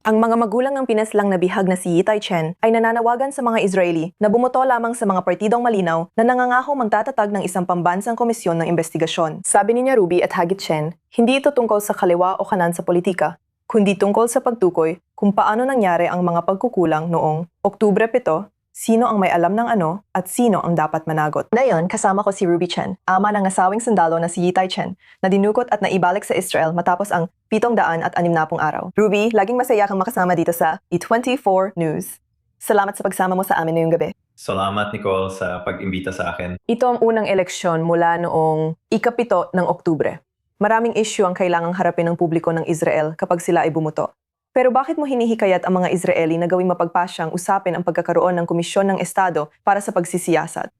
Ang mga magulang ng pinaslang na bihag na si Yitai Chen ay nananawagan sa mga Israeli na bumoto lamang sa mga partidong malinaw na nangangako magtatatag ng isang pambansang komisyon ng investigasyon. Sabi ni Ruby at Hagit Chen, hindi ito tungkol sa kaliwa o kanan sa politika, kundi tungkol sa pagtukoy kung paano nangyari ang mga pagkukulang noong Oktubre 7, sino ang may alam ng ano at sino ang dapat managot. Ngayon, kasama ko si Ruby Chen, ama ng asawing sundalo na si Yitai Chen, na dinukot at naibalik sa Israel matapos ang 760 araw. Ruby, laging masaya kang makasama dito sa E24 News. Salamat sa pagsama mo sa amin ngayong gabi. Salamat, Nicole, sa pag-imbita sa akin. Ito ang unang eleksyon mula noong ika-7 ng Oktubre. Maraming issue ang kailangang harapin ng publiko ng Israel kapag sila ay bumuto. Pero bakit mo hinihikayat ang mga Israeli na gawing mapagpasyang usapin ang pagkakaroon ng komisyon ng Estado para sa pagsisiyasat?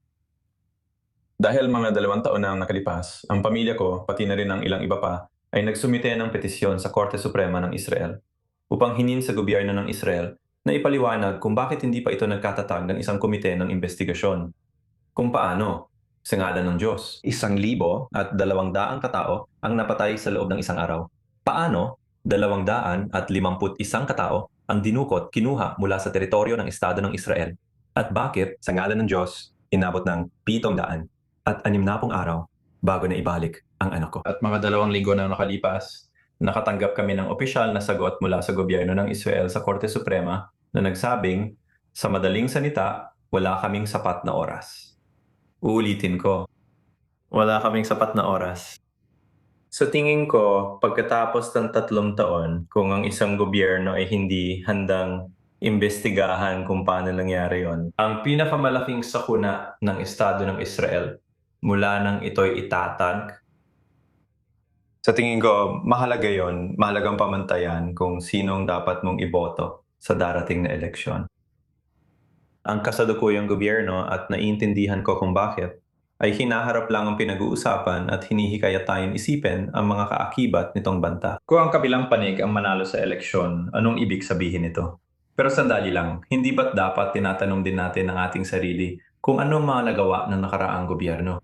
Dahil mga 2 taon na ang nakalipas, ang pamilya ko, pati na rin ang ilang iba pa, ay nagsumite ng petisyon sa Korte Suprema ng Israel upang hinin sa gobyerno ng Israel na ipaliwanag kung bakit hindi pa ito nagkatatag ng isang komite ng investigasyon. Kung paano, sa ngalan ng Diyos, 1,200 katao ang napatay sa loob ng isang araw. Paano 251 katao ang dinukot, kinuha mula sa teritoryo ng Estado ng Israel? At bakit, sa ngalan ng Diyos, inabot ng 760 araw bago na ibalik ang anak ko? At mga 2 linggo na nakalipas, nakatanggap kami ng opisyal na sagot mula sa gobyerno ng Israel sa Korte Suprema na nagsabing, sa madaling salita, wala kaming sapat na oras. Uulitin ko, wala kaming sapat na oras. Sa tingin ko, pagkatapos ng 3 taon, kung ang isang gobyerno ay hindi handang imbestigahan kung paano nangyari yon, ang pinakamalaking sakuna ng Estado ng Israel mula nang ito'y itatag, sa tingin ko, mahalaga yon, mahalagang pamantayan kung sinong dapat mong iboto sa darating na eleksyon. Ang kasalukuyang gobyerno at naiintindihan ko kung bakit, ay hinaharap lang ang pinag-uusapan at hinihikayat tayong isipin ang mga kaakibat nitong banta. Kung ang kabilang panig ang manalo sa eleksyon, anong ibig sabihin nito? Pero sandali lang, hindi ba't dapat tinatanong din natin ang ating sarili kung anong mga nagawa ng nakaraang gobyerno?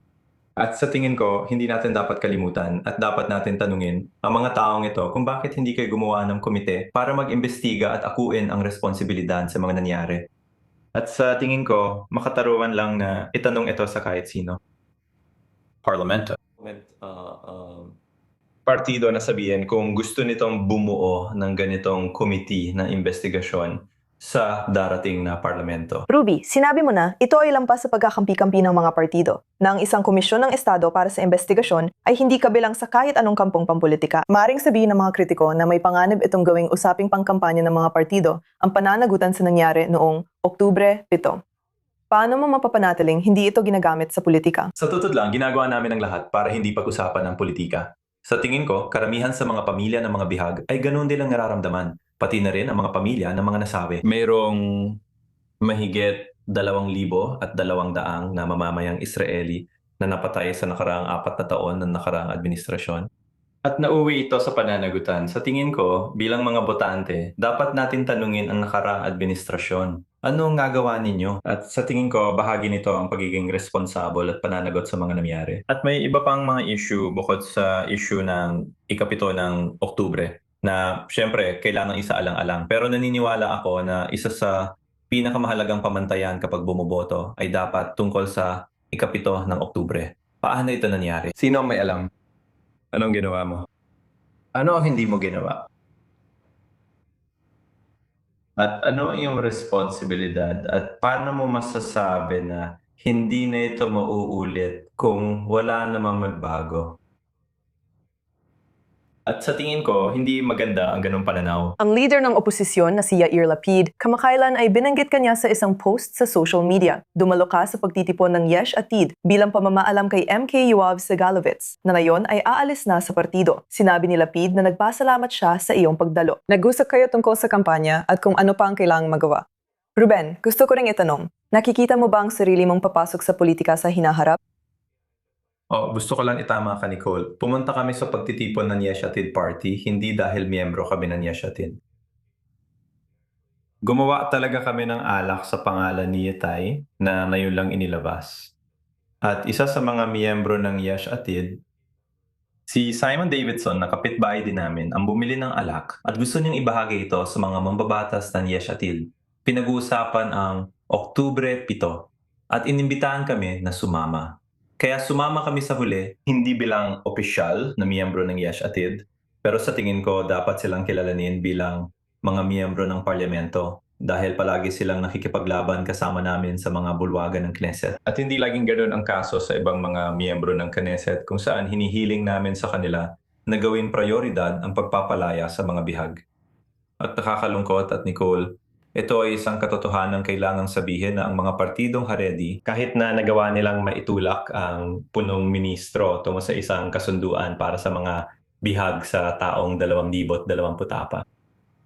At sa tingin ko, hindi natin dapat kalimutan at dapat natin tanungin ang mga taong ito kung bakit hindi kayo gumawa ng komite para mag-imbestiga at akuin ang responsibilidad sa mga nangyari. At sa tingin ko, makataruan lang na itanong ito sa kahit sino. Parlamento. Partido na sabihin kung gusto nitong bumuo ng ganitong committee na investigasyon sa darating na parlamento. Ruby, sinabi mo na, ito ay lampas sa pagkakampi-kampi ng mga partido, na ang isang komisyon ng Estado para sa investigasyon ay hindi kabilang sa kahit anong kampong pampolitika. Maring sabihin ng mga kritiko na may panganib itong gawing usaping pangkampanya ng mga partido ang pananagutan sa nangyari noong Oktubre 7. Paano mo mapapanatiling hindi ito ginagamit sa politika? Sa totoo lang, ginagawa namin ang lahat para hindi pag-usapan ng politika. Sa tingin ko, karamihan sa mga pamilya ng mga bihag ay ganoon din ang nararamdaman, pati na rin ang mga pamilya ng mga nasawi. Mayroong mahigit 2,200 na mamamayang Israeli na napatay sa nakaraang 4 na taon ng nakaraang administrasyon. At nauwi ito sa pananagutan. Sa tingin ko, bilang mga botante, dapat natin tanungin ang nakaraang administrasyon. Ano ang nagawa ninyo? At sa tingin ko, bahagi nito ang pagiging responsable at pananagot sa mga nangyari. At may iba pang mga issue bukod sa issue ng ika-7 ng Oktubre na syempre kailangang isaalang-alang. Pero naniniwala ako na isa sa pinakamahalagang pamantayan kapag bumoboto ay dapat tungkol sa ika-7 ng Oktubre. Paano ito nangyari? Sino ang may alam? Anong ginawa mo? Ano ang hindi mo ginawa? At ano ang iyong responsibilidad at paano mo masasabi na hindi na ito mauulit kung wala namang magbago? At sa tingin ko, hindi maganda ang ganung pananaw. Ang leader ng oposisyon na si Yair Lapid, kamakailan ay binanggit kanya sa isang post sa social media. Dumalo ka sa pagtitipon ng Yesh Atid bilang pamamaalam kay MK Yoav Segalovitz na ngayon ay aalis na sa partido. Sinabi ni Lapid na nagpasalamat siya sa iyong pagdalo. Nag-usap kayo tungkol sa kampanya at kung ano pa ang kailangang magawa. Ruben, gusto ko ring itanong, nakikita mo ba ang sarili mong papasok sa politika sa hinaharap? Gusto ko lang itama ka, Nicole. Pumunta kami sa pagtitipon ng Yesh Atid Party, hindi dahil miyembro kami ng Yesh Atid. Gumawa talaga kami ng alak sa pangalan ni Yitai na ngayon lang inilabas. At isa sa mga miyembro ng Yesh Atid Si Simon Davidson na kapitbahay din namin ang bumili ng alak at gusto niyang ibahagi ito sa mga mambabatas ng Yesh Atid. Pinag-uusapan ang Oktubre 7 at inimbitahan kami na sumama. Kaya sumama kami sa huli, hindi bilang opisyal na miyembro ng Yesh Atid, pero sa tingin ko dapat silang kilalanin bilang mga miyembro ng parlamento dahil palagi silang nakikipaglaban kasama namin sa mga bulwagan ng Knesset. At hindi laging ganoon ang kaso sa ibang mga miyembro ng Knesset kung saan hinihiling namin sa kanila na gawing prioridad ang pagpapalaya sa mga bihag. At nakakalungkot at Nicole, ito ay isang katotohanan kailangang sabihin na ang mga partidong Haredi, kahit na nagawa nilang maitulak ang punong ministro tungo sa isang kasunduan para sa mga bihag sa taong 2024,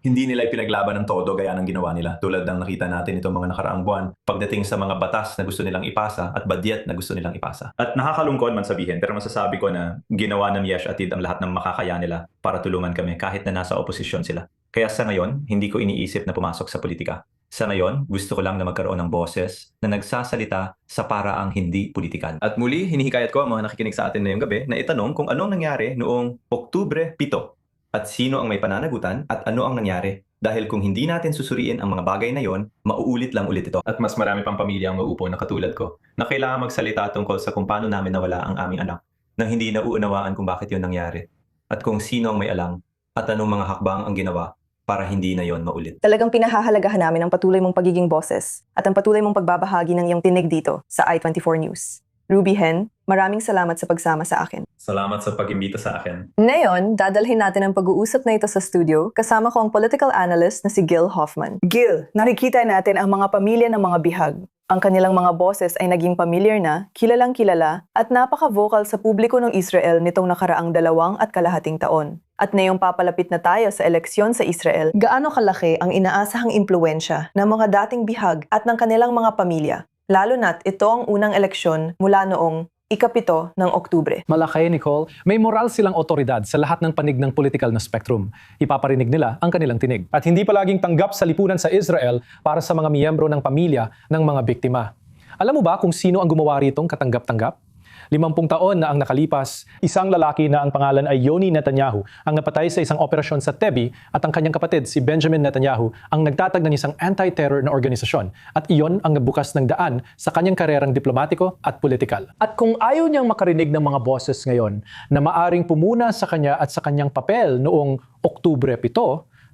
hindi nila ipinaglaban ng todo gaya ng ginawa nila tulad ng nakita natin itong mga nakaraang buwan pagdating sa mga batas na gusto nilang ipasa at badyet na gusto nilang ipasa. At nakakalungkot man sabihin pero masasabi ko na ginawa ng Yesh Atid ang lahat ng makakaya nila para tulungan kami kahit na nasa oposisyon sila. Kaya sa ngayon, hindi ko iniisip na pumasok sa politika. Sa ngayon, gusto ko lang na magkaroon ng boses na nagsasalita sa paraang hindi politikal. At muli, hinihikayat ko ang mga nakikinig sa atin ngayong gabi na itanong kung anong nangyari noong Oktubre 7 at sino ang may pananagutan at ano ang nangyari. Dahil kung hindi natin susuriin ang mga bagay na yon, mauulit lang ulit ito. At mas marami pang pamilya ang mauupo na katulad ko na kailangan magsalita tungkol sa kung paano namin nawala ang aming anak nang hindi nauunawaan kung bakit yon nangyari at kung sino ang may alam at anong mga hakbang ang ginawa para hindi na yon maulit. Talagang pinahahalagahan namin ang patuloy mong pagiging boses at ang patuloy mong pagbabahagi ng iyong tinig dito sa I-24 News. Ruby Hen, maraming salamat sa pagsama sa akin. Salamat sa pag-imbita sa akin. Ngayon, dadalhin natin ang pag-uusap na ito sa studio kasama ko ang political analyst na si Gil Hoffman. Gil, nakikita natin ang mga pamilya ng mga bihag. Ang kanilang mga boses ay naging familiar na, kilalang kilala, at napaka-vocal sa publiko ng Israel nitong nakaraang 2.5 taon. At ngayong papalapit na tayo sa eleksyon sa Israel, gaano kalaki ang inaasahang impluwensya ng mga dating bihag at ng kanilang mga pamilya? Lalo na't ito ang unang eleksyon mula noong ika-7 ng Oktubre. Malaki, Nicole. May moral silang otoridad sa lahat ng panig ng political na spectrum. Ipaparinig nila ang kanilang tinig. At hindi palaging tanggap sa lipunan sa Israel para sa mga miyembro ng pamilya ng mga biktima. Alam mo ba kung sino ang gumawa ritong katanggap-tanggap? 50 taon na ang nakalipas, isang lalaki na ang pangalan ay Yoni Netanyahu ang napatay sa isang operasyon sa Tebi at ang kanyang kapatid si Benjamin Netanyahu ang nagtatag ng isang anti-terror na organisasyon at iyon ang nagbukas ng daan sa kanyang karerang diplomatiko at politikal. At kung ayaw niyang makarinig ng mga boses ngayon na maaring pumuna sa kanya at sa kanyang papel noong Oktubre 7,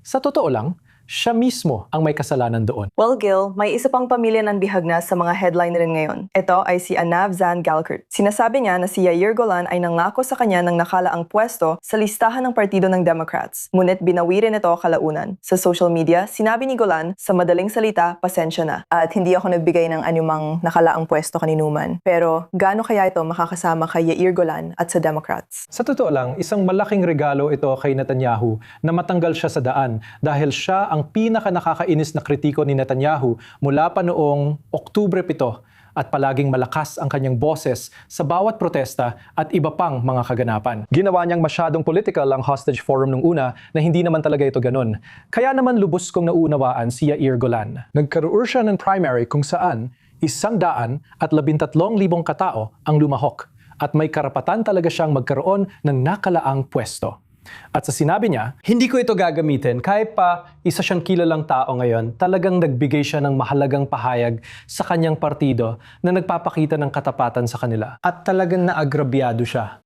sa totoo lang, siya mismo ang may kasalanan doon. Well, Gil, may isa pang pamilya ng bihag na sa mga headline rin ngayon. Ito ay si Anav Zan Galkert. Sinasabi niya na si Yair Golan ay nangako sa kanya ng nakalaang pwesto sa listahan ng partido ng Democrats. Ngunit binawi rin ito kalaunan. Sa social media, sinabi ni Golan, sa madaling salita, pasensya na. At hindi ako nagbigay ng anumang nakalaang pwesto kaninuman. Pero gaano kaya ito makakasama kay Yair Golan at sa Democrats? Sa totoo lang, isang malaking regalo ito kay Netanyahu na matanggal siya sa daan dahil siya ang pinaka-nakakainis na kritiko ni Netanyahu mula pa noong Oktubre 7 at palaging malakas ang kanyang boses sa bawat protesta at iba pang mga kaganapan. Ginawa niyang masyadong political ang hostage forum nung una na hindi naman talaga ito ganun. Kaya naman lubos kong naunawaan si Yair Golan. Nagkaroon siya ng primary kung saan 113,000 katao ang lumahok at may karapatan talaga siyang magkaroon ng nakalaang pwesto. At sa sinabi niya, hindi ko ito gagamitin kahit pa isa siyang kilalang tao ngayon, talagang nagbigay siya ng mahalagang pahayag sa kanyang partido na nagpapakita ng katapatan sa kanila. At talagang naagrabyado siya